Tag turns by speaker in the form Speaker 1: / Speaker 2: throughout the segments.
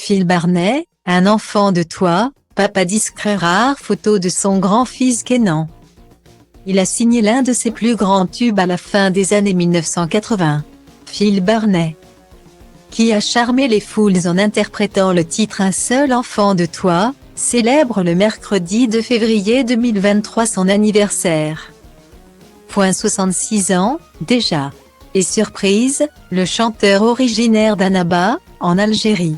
Speaker 1: Phil Barnet, un enfant de toi, papa discret, rare photo de son grand-fils Kenan. Il a signé l'un de ses plus grands tubes à la fin des années 1980. Phil Barnet, qui a charmé les foules en interprétant le titre Un seul enfant de toi, célèbre le mercredi 2 février 2023 son anniversaire. 66 ans, déjà. Et surprise, le chanteur originaire d'Annaba, en Algérie,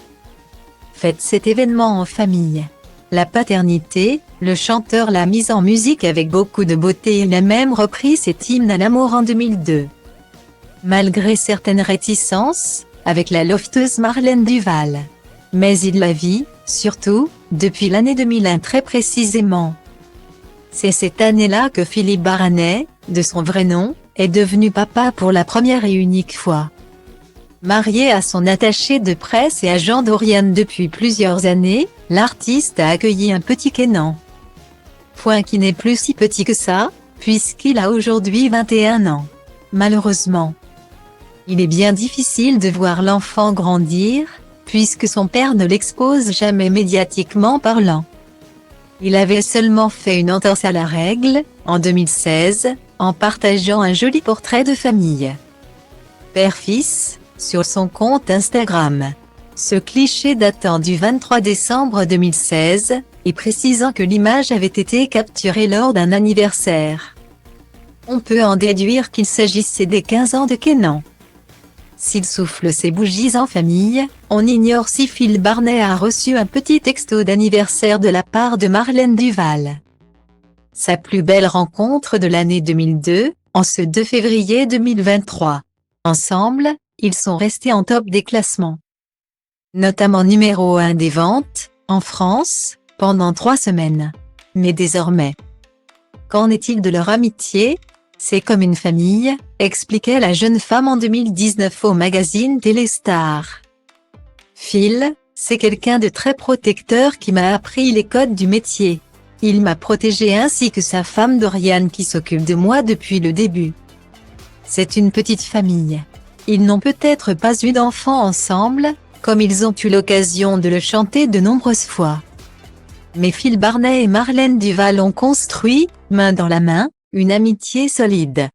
Speaker 1: fête cet événement en famille. La paternité, le chanteur l'a mise en musique avec beaucoup de beauté. Il a même repris cet hymne à l'amour en 2002. Malgré certaines réticences, avec la lofteuse Marlène Duval. Mais il la vit, surtout, depuis l'année 2001 très précisément. C'est cette année-là que Philippe Barnet, de son vrai nom, est devenu papa pour la première et unique fois. Marié à son attachée de presse et agent d'Oriane depuis plusieurs années, l'artiste a accueilli un petit Kenan. Qui n'est plus si petit que ça, puisqu'il a aujourd'hui 21 ans. Malheureusement, il est bien difficile de voir l'enfant grandir, puisque son père ne l'expose jamais médiatiquement parlant. Il avait seulement fait une entorse à la règle, en 2016, en partageant un joli portrait de famille père-fils, sur son compte Instagram. Ce cliché datant du 23 décembre 2016, et précisant que l'image avait été capturée lors d'un anniversaire. On peut en déduire qu'il s'agissait des 15 ans de Kenan. S'il souffle ses bougies en famille, on ignore si Phil Barnet a reçu un petit texto d'anniversaire de la part de Marlène Duval. Sa plus belle rencontre de l'année 2002, en ce 2 février 2023. Ensemble, ils sont restés en top des classements. Notamment numéro 1 des ventes, en France, pendant 3 semaines. Mais désormais, qu'en est-il de leur amitié? C'est comme une famille, expliquait la jeune femme en 2019 au magazine Téléstar. Phil, c'est quelqu'un de très protecteur qui m'a appris les codes du métier. Il m'a protégée ainsi que sa femme Doriane qui s'occupe de moi depuis le début. C'est une petite famille. Ils n'ont peut-être pas eu d'enfants ensemble, comme ils ont eu l'occasion de le chanter de nombreuses fois. Mais Phil Barnet et Marlène Duval ont construit, main dans la main, une amitié solide.